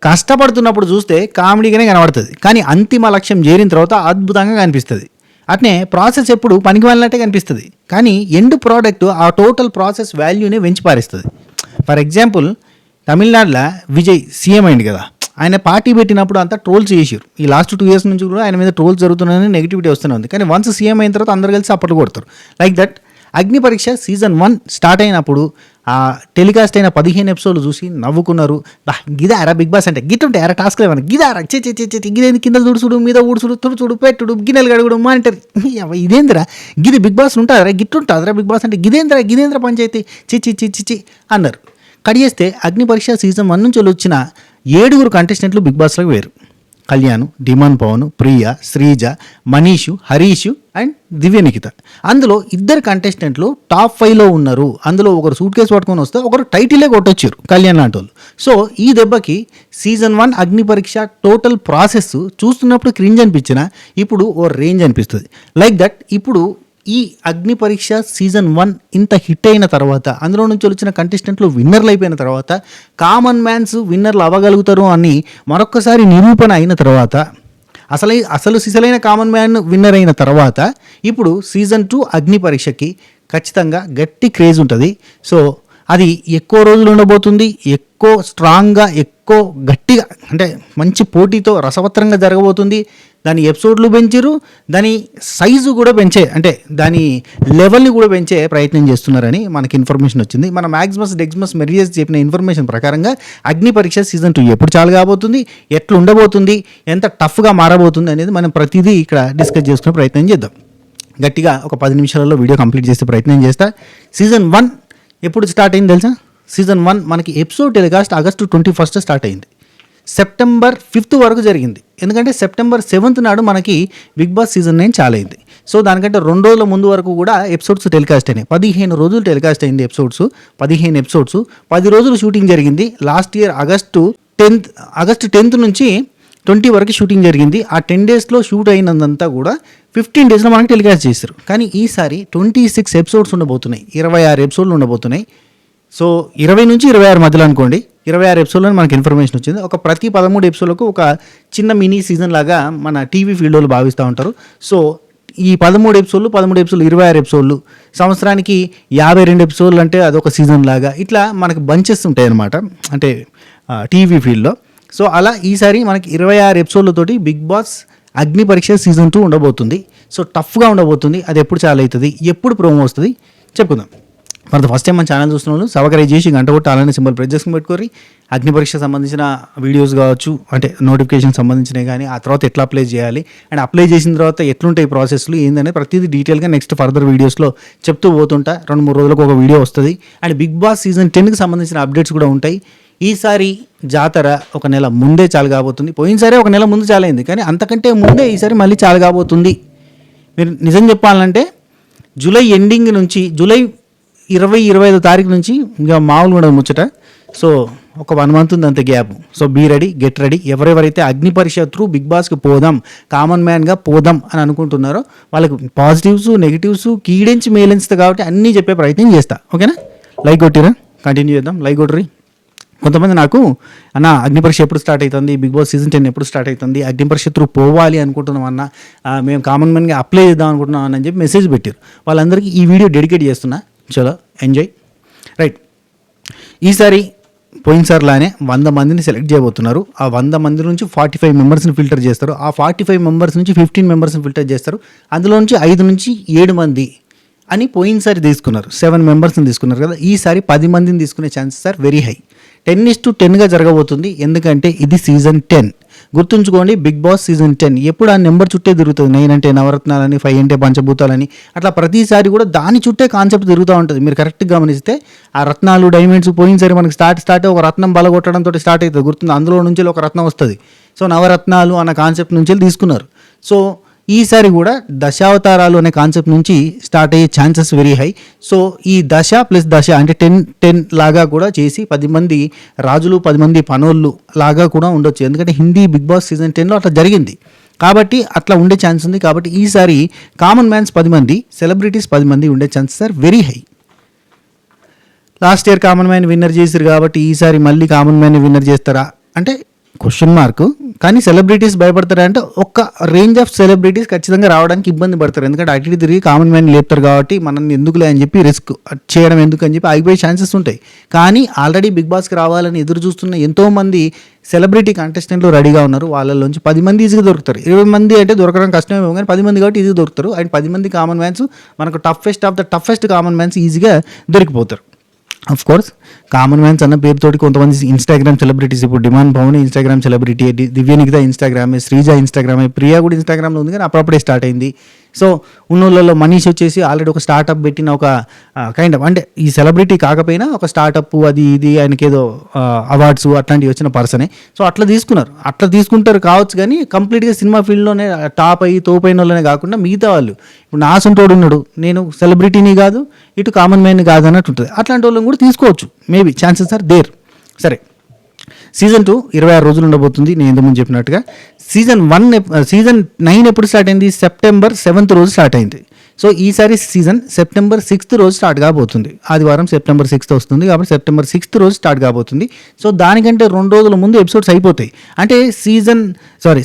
కష్టపడుతున్నప్పుడు చూస్తే కామెడీగానే కనబడుతుంది, కానీ అంతిమ లక్ష్యం చేరిన తర్వాత అద్భుతంగా కనిపిస్తుంది. అట్నే ప్రాసెస్ ఎప్పుడు పనికి వెళ్ళినట్టే కనిపిస్తుంది, కానీ ఎండ్ ప్రోడక్ట్ ఆ టోటల్ ప్రాసెస్ వాల్యూనే వెంచిపారేస్తుంది. ఫర్ ఎగ్జాంపుల్, తమిళనాడులో విజయ్ సీఎం అయింది కదా, ఆయన పార్టీ పెట్టినప్పుడు అంతా ట్రోల్స్ చేసారు. ఈ లాస్ట్ 2 years నుంచి కూడా ఆయన మీద ట్రోల్స్ జరుగుతున్నాయని నెగిటివిటీ వస్తూనే ఉంది. కానీ వన్స్ సీఎం అయిన తర్వాత అందరు కలిసి సపోర్ట్ కొడతారు. లైక్ దట్ అగ్ని పరీక్ష సీజన్ 1 స్టార్ట్ అయినప్పుడు ఆ టెలికాస్ట్ అయిన 15 episodes చూసి నవ్వుకున్నారు. గిదారా బిగ్ బాస్ అంటే గిట్టుంటే ఎరా టాస్క్ లేవని గిదారా గిదేంది కింద తుడుచుడు మీద ఊడుచుడు తుడుచుడు పెట్టుడు గిన్నెలు గడుగుడు మానిటర్ ఇదేంద్రా గిది బిగ్ బాస్ ఉంటుందిరా గిట్టుంటుందిరా బిగ్ బాస్ అంటే గిదేంద్ర పంచాయతీ చిచి అన్నారు. కట్ చేస్తే అగ్ని పరీక్ష సీజన్ 1 నుంచి వచ్చిన 7 కంటెస్టెంట్లు బిగ్ బాస్లోకి వేరు. కళ్యాణ్, డిమాన్ పవన్, ప్రియ, శ్రీజ, మనీషు, హరీష్ అండ్ దివ్య నిఖిత. అందులో 2 కంటెస్టెంట్లు టాప్ 5లో ఉన్నారు. అందులో ఒకరు సూట్ కేసు పట్టుకొని వస్తే ఒకరు టైటిలే కొట్టొచ్చారు, కళ్యాణ్ లాంటి వాళ్ళు. సో ఈ దెబ్బకి సీజన్ 1 అగ్ని పరీక్ష టోటల్ ప్రాసెస్ చూస్తున్నప్పుడు క్రింజ్ అనిపించిన ఇప్పుడు ఓ రేంజ్ అనిపిస్తుంది. లైక్ దట్ ఇప్పుడు ఈ అగ్ని పరీక్ష సీజన్ 1 ఇంత హిట్ అయిన తర్వాత, అందులో నుంచి వచ్చిన కంటెస్టెంట్లు విన్నర్లు అయిపోయిన తర్వాత, కామన్ మ్యాన్స్ విన్నర్లు అవ్వగలుగుతారు అని మరొక్కసారి నిరూపణ అయిన తర్వాత, అసలు సిసలైన కామన్ మ్యాన్ విన్నర్ అయిన తర్వాత ఇప్పుడు సీజన్ 2 అగ్ని పరీక్షకి ఖచ్చితంగా గట్టి క్రేజ్ ఉంటుంది. సో అది ఎక్కువ రోజులు ఉండబోతుంది, ఎక్కువ స్ట్రాంగ్గా, ఎక్కువ గట్టిగా, అంటే మంచి పోటీతో రసవత్తరంగా జరగబోతుంది. దాని ఎపిసోడ్లు పెంచారు, దాని సైజు కూడా పెంచే, అంటే దాని లెవెల్ని కూడా పెంచే ప్రయత్నం చేస్తున్నారని మనకి ఇన్ఫర్మేషన్ వచ్చింది. మన మ్యాక్సిమస్ డెక్సిమస్ మెరియస్ చెప్పిన ఇన్ఫర్మేషన్ ప్రకారంగా అగ్ని పరీక్ష సీజన్ 2 ఎప్పుడు చాలు కాబోతుంది, ఎట్లా ఉండబోతుంది, ఎంత టఫ్గా మారబోతుంది అనేది మనం ప్రతిదీ ఇక్కడ డిస్కస్ చేసుకునే ప్రయత్నం చేద్దాం. గట్టిగా ఒక 10 నిమిషాలలో వీడియో కంప్లీట్ చేసే ప్రయత్నం చేస్తా. సీజన్ 1 ఎప్పుడు స్టార్ట్ అయింది తెలుసా? సీజన్ 1 మనకి ఎపిసోడ్ టెలికాస్ట్ ఆగస్టు 21 స్టార్ట్ అయింది. సెప్టెంబర్ 5 వరకు జరిగింది. ఎందుకంటే సెప్టెంబర్ 7 నాడు మనకి బిగ్ బాస్ సీజన్ 9 చాలా అయింది. సో దానికంటే 2 రోజుల ముందు వరకు కూడా ఎపిసోడ్స్ టెలికాస్ట్ అయినాయి. 15 రోజులు టెలికాస్ట్ అయింది ఎపిసోడ్స్. 15 ఎపిసోడ్స్, 10 రోజులు షూటింగ్ జరిగింది. లాస్ట్ ఇయర్ ఆగస్టు 10 నుంచి 20 వరకు షూటింగ్ జరిగింది. ఆ 10 daysలో షూట్ అయినంతా కూడా 15 daysలో మనకి టెలికాస్ట్ చేశారు. కానీ ఈసారి 26 ఎపిసోడ్స్ ఉండబోతున్నాయి, 26 ఎపిసోడ్లు ఉండబోతున్నాయి. సో 20 నుంచి 26 మధ్యలో అనుకోండి, 26 ఎపిసోడ్లో మనకి ఇన్ఫర్మేషన్ వచ్చింది. ప్రతి 13 ఎపిసోడ్లకు ఒక చిన్న మినీ సీజన్ లాగా మన టీవీ ఫీల్డ్ వాళ్ళు భావిస్తూ ఉంటారు. సో ఈ 13 ఎపిసోడ్లు 26 ఎపిసోడ్లు, సంవత్సరానికి 52 ఎపిసోడ్లు అంటే అదొక సీజన్ లాగా ఇట్లా మనకి బంచెస్ ఉంటాయి అన్నమాట, అంటే టీవీ ఫీల్డ్లో. సో అలా ఈసారి మనకి 26 ఎపిసోడ్లతోటి బిగ్ బాస్ అగ్ని పరీక్ష సీజన్ 2 ఉండబోతుంది. సో టఫ్గా ఉండబోతుంది. అది ఎప్పుడు చాలా అవుతుంది, ఎప్పుడు ప్రోమో వస్తుంది చెప్పుకుందాం. మరి ఫస్ట్ టైం మన ఛానల్ చూస్తున్న వాళ్ళు సబ్స్క్రైబ్ చేసి గంట కొట్టి అలానే సింబల్ ప్రెస్ చేసుకుని పెట్టుకోరి. అగ్ని పరీక్ష సంబంధించిన వీడియోస్ కావచ్చు, అంటే నోటిఫికేషన్ సంబంధించినవి కానీ, ఆ తర్వాత ఎట్లా అప్లై చేయాలి అండ్ అప్లై చేసిన తర్వాత ఎట్లుంటాయి ప్రాసెస్లు ఏంటనే ప్రతిదీ డీటెయిల్గా నెక్స్ట్ ఫర్దర్ వీడియోస్లో చెప్తూ పోతుంటా. 2-3 రోజులకు ఒక వీడియో వస్తుంది. అండ్ బిగ్ బాస్ సీజన్ 10కి సంబంధించిన అప్డేట్స్ కూడా ఉంటాయి. ఈసారి జాతర ఒక నెల ముందే చాలు కాబోతుంది. పోయినసారి ఒక నెల ముందు చాలైంది, కానీ అంతకంటే ముందే ఈసారి మళ్ళీ చాలు కాబోతుంది. మీరు నిజం చెప్పాలంటే జూలై ఎండింగ్ నుంచి, జూలై 20-25 తారీఖు నుంచి ఇంకా మామూలు ఉండదు ముచ్చట. సో ఒక 1 month ఉంది అంతే gap. So be ready, get ready. ఎవరెవరైతే అగ్ని పరీక్ష త్రూ బిగ్ బాస్కి పోదాం, కామన్ మ్యాన్గా పోదాం అని అనుకుంటున్నారో వాళ్ళకి పాజిటివ్స్ నెగిటివ్స్ కీడెంచి మేలెంచుతా కాబట్టి అన్నీ చెప్పే ప్రయత్నం చేస్తా. ఓకేనా? లైక్ కొట్టిరా, కంటిన్యూ చేద్దాం. లైక్ కొట్టరి. కొంతమంది నాకు అన్న అగ్ని పరీక్ష ఎప్పుడు స్టార్ట్ అవుతుంది, బిగ్ బాస్ సీజన్ 10 ఎప్పుడు స్టార్ట్ అవుతుంది, అగ్ని పరీక్ష త్రూ పోవాలి అనుకుంటున్నాం అన్న, మేము కామన్ మ్యాన్గా అప్లై చేద్దాం అనుకుంటున్నాం అని చెప్పి మెసేజ్ పెట్టారు. వాళ్ళందరికీ ఈ వీడియో డెడికేట్ చేస్తున్నా. చలో ఎంజాయ్. రైట్, ఈసారి పోయినసారిలానే 100 మందిని సెలెక్ట్ చేయబోతున్నారు. ఆ 100 మంది నుంచి 45 మెంబర్స్ని ఫిల్టర్ చేస్తారు. ఆ 45 మెంబర్స్ నుంచి 15 మెంబర్స్ని ఫిల్టర్ చేస్తారు. అందులో నుంచి 5 నుంచి 7 మంది అని పోయినసారి తీసుకున్నారు. 7 మెంబర్స్ని తీసుకున్నారు కదా. ఈసారి 10 మందిని తీసుకునే ఛాన్సెస్ ఆర్ వెరీ హై. 10:10గా జరగబోతుంది. ఎందుకంటే ఇది సీజన్ 10. గుర్తుంచుకోండి, బిగ్ బాస్ సీజన్ 10 ఎప్పుడు ఆ నెంబర్ చుట్టే తిరుగుతుంది. 9 అంటే నవరత్నాలని, 5 అంటే పంచభూతాలని, అట్లా ప్రతిసారి కూడా దాని చుట్టే కాన్సెప్ట్ తిరుగుతూ ఉంటుంది. మీరు కరెక్ట్గా గమనిస్తే ఆ రత్నాలు, డైమండ్స్ పోయినసారి మనకి స్టార్ట్ ఒక రత్నం బలగొట్టడంతో స్టార్ట్ అవుతుంది, గుర్తుంది. అందులో నుంచి ఒక రత్నం వస్తుంది. సో నవరత్నాలు అన్న కాన్సెప్ట్ నుంచి తీసుకున్నారు. సో ఈసారి కూడా దశావతారాలు అనే కాన్సెప్ట్ నుంచి స్టార్ట్ అయ్యే ఛాన్సెస్ వెరీ హై. సో ఈ దశ ప్లస్ దశ అంటే 10 లాగా కూడా చేసి 10 మంది రాజులు, 10 మంది పనోళ్ళు లాగా కూడా ఉండొచ్చు. ఎందుకంటే హిందీ బిగ్ బాస్ సీజన్ 10లో అట్లా జరిగింది కాబట్టి అట్లా ఉండే ఛాన్స్ ఉంది. కాబట్టి ఈసారి కామన్ మ్యాన్స్ 10 మంది, సెలబ్రిటీస్ 10 మంది ఉండే chances are very high. Last year common man winner చేశారు కాబట్టి ఈసారి మళ్ళీ కామన్ మ్యాన్ విన్నర్ చేస్తారా అంటే క్వశ్చన్ మార్క్. కానీ సెలబ్రిటీస్ భయపడతారా అంటే ఒక్క రేంజ్ ఆఫ్ సెలబ్రిటీస్ ఖచ్చితంగా రావడానికి ఇబ్బంది పడతారు. ఎందుకంటే అటు తిరిగి కామన్ మ్యాన్ లేపుతారు కాబట్టి మనల్ని ఎందుకులే అని చెప్పి రిస్క్ చేయడం ఎందుకు అని చెప్పి ఆగిపోయే ఛాన్సెస్ ఉంటాయి. కానీ ఆల్రెడీ బిగ్ బాస్కి రావాలని ఎదురు చూస్తున్న ఎంతోమంది సెలబ్రిటీ కంటెస్టెంట్లు రెడీగా ఉన్నారు. వాళ్ళలోంచి 10 మంది ఈజీగా దొరుకుతారు. 20 మంది అంటే దొరకడం కష్టమేమో కానీ 10 మంది కాబట్టి ఈజీగా దొరుకుతారు. అండ్ 10 మంది కామన్ మ్యాన్స్ మనకు toughest of the toughest common mans ఈజీగా దొరికిపోతారు. ఆఫ్ కోర్స్ కామన్ మ్యాన్స్ అన్న పేరుతోటి కొంతమంది ఇన్స్టాగ్రామ్ సెలబ్రిటీస్, ఇప్పుడు demand Pawan Instagram celebrity, Divyanikitha ఇన్స్టాగ్రామే, శ్రీజ ఇన్స్టాగ్రామే, ప్రియా కూడా ఇన్స్టాగ్రామ్లో ఉంది కానీ అప్పుడప్పుడే స్టార్ట్ అయింది. సో ఉన్నోళ్ళలో మనీష్ వచ్చేసి ఆల్రెడీ ఒక స్టార్టప్ పెట్టిన ఒక కైండ్ ఆఫ్ అంటే ఈ సెలబ్రిటీ కాకపోయినా ఒక స్టార్టప్ అది ఇది ఆయనకి ఏదో అవార్డ్స్ అట్లాంటివి వచ్చిన పర్సనే. సో అట్లా తీసుకున్నారు, అట్లా తీసుకుంటారు కావచ్చు. కానీ కంప్లీట్గా సినిమా ఫీల్డ్లోనే టాప్ అయ్యి తోపైన వాళ్ళనే కాకుండా మిగతా వాళ్ళు ఇప్పుడు నా సొంతోడు ఉన్నాడు, నేను సెలబ్రిటీని కాదు ఇటు కామన్ మ్యాన్ కాదు అన్నట్టు ఉంటుంది. అట్లాంటి వాళ్ళని కూడా తీసుకోవచ్చు, మేబీ ఛాన్సెస్ ఆర్ దేర్. సరే, సీజన్ 2 26 రోజులు ఉండబోతుంది. నేను ఇంతకుముందు చెప్పినట్టుగా సీజన్ 9 ఎప్పుడు స్టార్ట్ అయింది? సెప్టెంబర్ 7th రోజు స్టార్ట్ అయింది. సో ఈసారి సీజన్ సెప్టెంబర్ 6th రోజు స్టార్ట్ కాబోతుంది. ఆదివారం సెప్టెంబర్ 6th వస్తుంది కాబట్టి సెప్టెంబర్ 6th రోజు స్టార్ట్ కాబోతుంది. సో దానికంటే 2 రోజుల ముందు ఎపిసోడ్స్ అయిపోతాయి. అంటే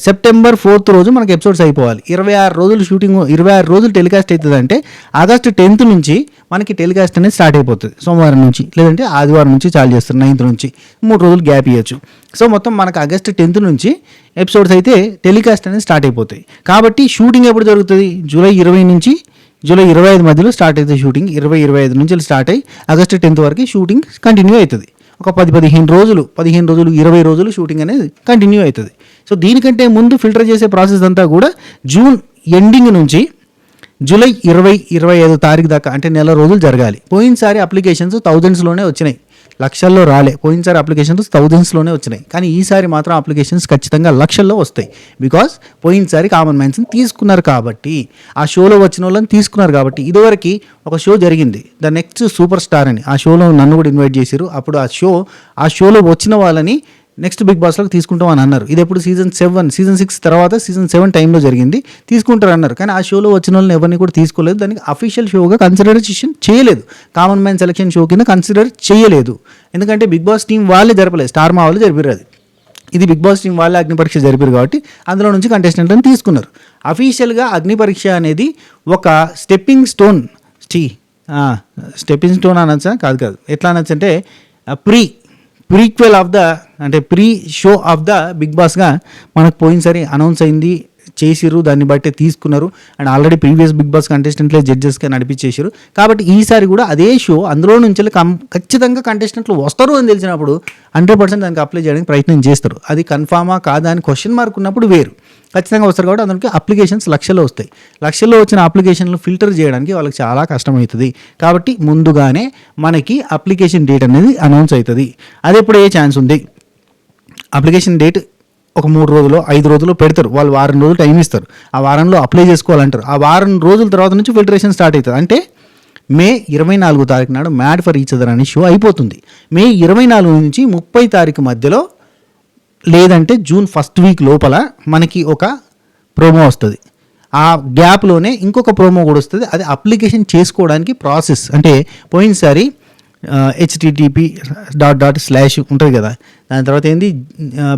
సెప్టెంబర్ 4th రోజు మనకి ఎపిసోడ్స్ అయిపోవాలి. 26 రోజులు షూటింగ్, 26 రోజులు టెలికాస్ట్ అవుతుంది. అంటే ఆగస్టు 10th నుంచి మనకి టెలికాస్ట్ అనేది స్టార్ట్ అయిపోతుంది. సోమవారం నుంచి లేదంటే ఆదివారం నుంచి చాలు చేస్తారు, 9th నుంచి 3 రోజులు గ్యాప్ ఇవ్వచ్చు. సో మొత్తం మనకు ఆగస్టు 10th నుంచి ఎపిసోడ్స్ అయితే టెలికాస్ట్ అనేది స్టార్ట్ అయిపోతాయి. కాబట్టి షూటింగ్ ఎప్పుడు జరుగుతుంది? జూలై 20 నుంచి జూలై 25 మధ్యలో స్టార్ట్ అవుతుంది షూటింగ్. 20-25 నుంచి స్టార్ట్ అయ్యి ఆగస్టు 10th వరకు షూటింగ్ కంటిన్యూ అవుతుంది. ఒక 10-15 రోజులు 20 రోజులు షూటింగ్ అనేది కంటిన్యూ అవుతుంది. సో దీనికంటే ముందు ఫిల్టర్ చేసే ప్రాసెస్ అంతా కూడా జూన్ ఎండింగ్ నుంచి జూలై 20-25 తారీఖు దాకా అంటే నెల రోజులు జరగాలి. పోయినసారి అప్లికేషన్స్ థౌజండ్స్లోనే వచ్చినాయి, లక్షల్లో రాలే. పోయినసారి అప్లికేషన్స్ థౌజండ్స్లోనే వచ్చినాయి. కానీ ఈసారి మాత్రం అప్లికేషన్స్ ఖచ్చితంగా లక్షల్లో వస్తాయి. బికాస్ పోయినసారి కామన్ మ్యాన్స్ని తీసుకున్నారు కాబట్టి, ఆ షోలో వచ్చిన వాళ్ళని తీసుకున్నారు కాబట్టి. ఇదివరకు ఒక షో జరిగింది, ద నెక్స్ట్ సూపర్ స్టార్ అని. ఆ షోలో నన్ను కూడా ఇన్వైట్ చేశారు. అప్పుడు ఆ షోలో వచ్చిన వాళ్ళని నెక్స్ట్ బిగ్ బాస్లోకి తీసుకుంటాం అని అన్నారు. ఇది ఎప్పుడు సీజన్ 6 తర్వాత సీజన్ 7 టైంలో జరిగింది. తీసుకుంటారు అన్నారు. కానీ ఆ షోలో వచ్చిన వాళ్ళని ఎవరిని కూడా తీసుకోలేదు. దానికి అఫీషియల్ షోగా కన్సిడరేషన్ చేయలేదు, కామన్ మ్యాన్ సెలక్షన్ షో కింద కన్సిడర్ చేయలేదు. ఎందుకంటే బిగ్ బాస్ టీం వాళ్ళే జరపలేదు, స్టార్ మా వాళ్ళు జరిపారు. ఇది బిగ్ బాస్ టీం వాళ్ళే అగ్ని పరీక్ష జరిపారు కాబట్టి అందులో నుంచి కంటెస్టెంట్లను తీసుకున్నారు. అఫీషియల్గా అగ్ని పరీక్ష అనేది ఒక స్టెప్పింగ్ స్టోన్ అనొచ్చా? కాదు, ఎట్లా అనొచ్చు అంటే ప్రీక్వెల్ ఆఫ్ ద అంటే pre show of the Bigg బాస్గా మనకు పోయినసారి అనౌన్స్ అయింది, చేసిర్రు, దాన్ని బట్టి తీసుకున్నారు. And already previous Bigg Boss కంటెస్టెంట్లే జడ్జెస్గా నడిపించేసారు. కాబట్టి ఈసారి కూడా అదే షో, అందులో నుంచి ఖచ్చితంగా కంటెస్టెంట్లు వస్తారు అని తెలిసినప్పుడు 100% దానికి అప్లై చేయడానికి ప్రయత్నం చేస్తారు. అది కన్ఫామా కాదా అని క్వశ్చన్ మార్క్ ఉన్నప్పుడు వేరు. ఖచ్చితంగా వస్తారు కాబట్టి అందులోకి అప్లికేషన్స్ లక్షల్లో వస్తాయి. లక్షల్లో వచ్చిన అప్లికేషన్లు ఫిల్టర్ చేయడానికి వాళ్ళకి చాలా కష్టమవుతుంది. కాబట్టి ముందుగానే మనకి అప్లికేషన్ డేట్ అనేది అనౌన్స్ అవుతుంది. అది ఎప్పుడు ఏ ఛాన్స్ ఉంది? అప్లికేషన్ డేట్ ఒక 3 రోజులు 5 రోజులు పెడతారు. వాళ్ళు వారం రోజులు టైం ఇస్తారు. ఆ వారంలో అప్లై చేసుకోవాలంటారు. ఆ వారం రోజుల తర్వాత నుంచి ఫిల్టరేషన్ స్టార్ట్ అవుతుంది. అంటే మే 24 తారీఖు నాడు మ్యాడ్ ఫర్ ఈచ్ అదర్ అనే షో అయిపోతుంది. మే 24 నుంచి 30 తారీఖు మధ్యలో లేదంటే జూన్ 1st వీక్ లోపల మనకి ఒక ప్రోమో వస్తుంది. ఆ గ్యాప్లోనే ఇంకొక ప్రోమో కూడా వస్తుంది. అది అప్లికేషన్ చేసుకోవడానికి ప్రాసెస్. అంటే పోయినసారి http:// ఉంటుంది కదా, దాని తర్వాత ఏంది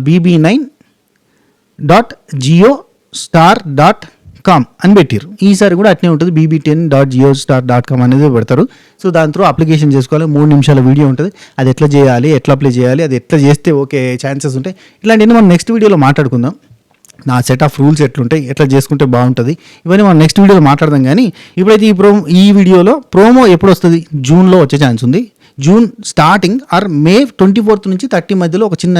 bb9.geostar.com అని పెట్టారు. ఈసారి కూడా అట్నే ఉంటుంది, bb10.geostar.com అనేది పెడతారు. సో దాని త్రూ అప్లికేషన్ చేసుకోవాలి. 3 నిమిషాల వీడియో ఉంటుంది. అది ఎట్లా చేయాలి, ఎట్లా అప్లై చేయాలి, అది ఎట్లా చేస్తే ఓకే ఛాన్సెస్ ఉంటాయి, ఇట్లాంటివన్నీ మనం నెక్స్ట్ వీడియోలో మాట్లాడుకుందాం. నా సెట్ ఆఫ్ రూల్స్ ఎట్లుంటాయి, ఎట్లా చేసుకుంటే బాగుంటుంది, ఇవన్నీ మనం నెక్స్ట్ వీడియోలో మాట్లాడదాం. కానీ ఇప్పుడైతే ఈ వీడియోలో ప్రోమో ఎప్పుడు వస్తుంది? జూన్లో వచ్చే ఛాన్స్ ఉంది. జూన్ స్టార్టింగ్ ఆర్ మే 24 నుంచి 30 మధ్యలో ఒక చిన్న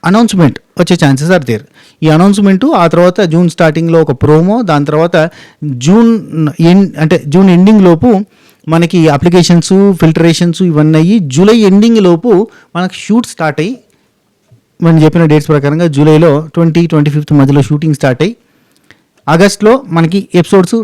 అనౌన్స్మెంట్ వచ్చే ఛాన్సెస్ ఆర్ దేర్. ఈ అనౌన్స్మెంటు ఆ తర్వాత జూన్ స్టార్టింగ్లో ఒక ప్రోమో, దాని తర్వాత జూన్ ఎండింగ్ లోపు మనకి అప్లికేషన్స్ ఫిల్టరేషన్స్ ఇవన్నీ అయ్యి జూలై ఎండింగ్ లోపు మనకి షూట్ స్టార్ట్ అయ్యి, మనం చెప్పిన డేట్స్ ప్రకారంగా జూలైలో 20-25 మధ్యలో షూటింగ్ స్టార్ట్ అయ్యి ఆగస్ట్లో మనకి ఎపిసోడ్స్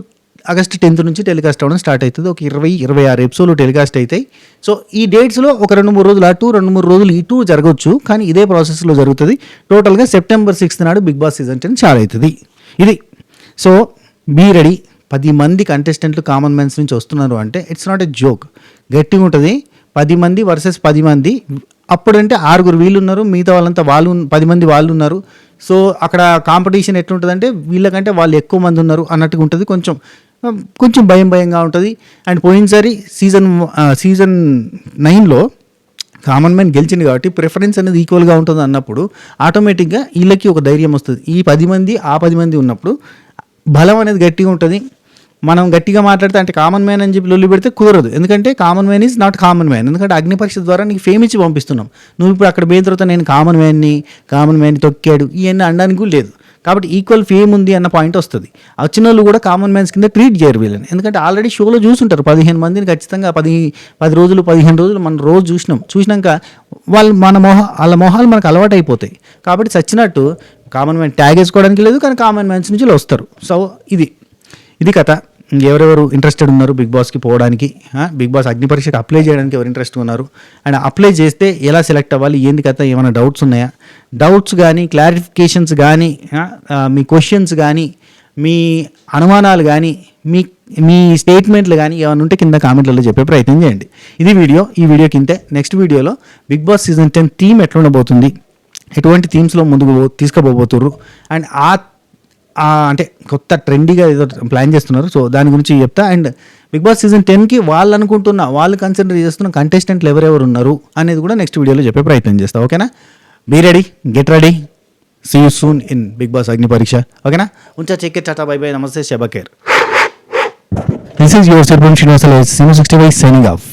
ఆగస్ట్ 10th నుంచి టెలికాస్ట్ అవ్వడం స్టార్ట్ అవుతుంది. ఒక 20-26 ఎపిసోడ్లు టెలికాస్ట్ అవుతాయి. సో ఈ డేట్స్లో ఒక 2-3 రోజులు అటు 2-3 రోజులు ఇటు జరగవచ్చు. కానీ ఇదే ప్రాసెస్లో జరుగుతుంది. టోటల్గా సెప్టెంబర్ 6th నాడు బిగ్ బాస్ సీజన్ 10 స్టార్ట్ అవుతుంది. ఇది సో బీ రెడీ. 10 మంది కంటెస్టెంట్లు కామన్ మ్యాన్స్ నుంచి వస్తున్నారు అంటే ఇట్స్ నాట్ ఎ జోక్, గట్టిగా ఉంటుంది. 10 మంది వర్సెస్ 10 మంది అప్పుడంటే 6 వీళ్ళు ఉన్నారు, మిగతా వాళ్ళంతా 10 మంది వాళ్ళు ఉన్నారు. సో అక్కడ కాంపిటీషన్ ఎట్లుంటుందంటే వీళ్ళకంటే వాళ్ళు ఎక్కువ మంది ఉన్నారు అన్నట్టుగా ఉంటుంది. కొంచెం భయంగా ఉంటుంది. అండ్ పోయినసారి సీజన్ 9లో కామన్ మ్యాన్ గెలిచింది కాబట్టి ప్రిఫరెన్స్ అనేది ఈక్వల్గా ఉంటుంది అన్నప్పుడు ఆటోమేటిక్గా వీళ్ళకి ఒక ధైర్యం వస్తుంది. ఈ 10 మంది ఆ 10 మంది ఉన్నప్పుడు బలం అనేది గట్టిగా ఉంటుంది. మనం గట్టిగా మాట్లాడితే అంటే కామన్ మ్యాన్ అని చెప్పి లొల్లి పెడితే కుదరదు. ఎందుకంటే common man is not common man. ఎందుకంటే అగ్ని పరీక్ష ద్వారా నీకు ఫేమ్ ఇచ్చి పంపిస్తున్నాం. నువ్వు ఇప్పుడు అక్కడ పోయిన తర్వాత నేను కామన్ మ్యాన్ని తొక్కాడు ఇవన్నీ అనడానికి లేదు. కాబట్టి ఈక్వల్ ఫేమ్ ఉంది అన్న పాయింట్ వస్తుంది. వచ్చిన వాళ్ళు కూడా కామన్ మ్యాన్స్ కింద ట్రీట్ చేయరు వీళ్ళని. ఎందుకంటే ఆల్రెడీ షోలో చూసుంటారు 15 మందిని ఖచ్చితంగా 10 రోజులు 15 రోజులు మనం రోజు చూసినాక వాళ్ళ మొహాలు మనకు అలవాటు అయిపోతాయి. కాబట్టి చచ్చినట్టు కామన్ మ్యాన్ ట్యాగ్ వేసుకోవడానికి లేదు, కానీ కామన్ మ్యాన్స్ నుంచి వస్తారు. సో ఇది కథ. ఎవరెవరు ఇంట్రెస్టెడ్ ఉన్నారు బిగ్ బాస్కి పోవడానికి, బిగ్ బాస్ అగ్ని పరీక్షకు అప్లై చేయడానికి ఎవరు ఇంట్రెస్ట్ ఉన్నారు, అండ్ అప్లై చేస్తే ఎలా సెలెక్ట్ అవ్వాలి, ఏంది కథ, ఏమైనా డౌట్స్ ఉన్నాయా, డౌట్స్ కానీ క్లారిఫికేషన్స్ కానీ మీ క్వశ్చన్స్ కానీ మీ అనుమానాలు కానీ మీ స్టేట్మెంట్లు కానీ ఏమైనా ఉంటే కింద కామెంట్లలో చెప్పే ప్రయత్నం చేయండి. ఈ వీడియోకి ఇంతే. నెక్స్ట్ వీడియోలో బిగ్ బాస్ సీజన్ 10 థీమ్ ఎట్లా ఉండబోతుంది, ఎటువంటి థీమ్స్లో ముందుకు తీసుకుపోబోతుర్రు, అండ్ అంటే కొత్త ట్రెండీగా ఏదో ప్లాన్ చేస్తున్నారు. సో దాని గురించి చెప్తా. అండ్ బిగ్ బాస్ సీజన్ 10కి వాళ్ళు కన్సిడర్ చేస్తున్న కంటెస్టెంట్లు ఎవరెవరు ఉన్నారు అనేది కూడా నెక్స్ట్ వీడియోలో చెప్పే ప్రయత్నం చేస్తా. ఓకేనా? Be ready, get ready, see you soon in Bigg Boss Agni Pariksha. ఓకేనా? ఉంచా, చెక్ ఇట్, టాటా, బై బై, నమస్తే, శబకేర్. This is your self Srinivasa, Sinu 65 signing off.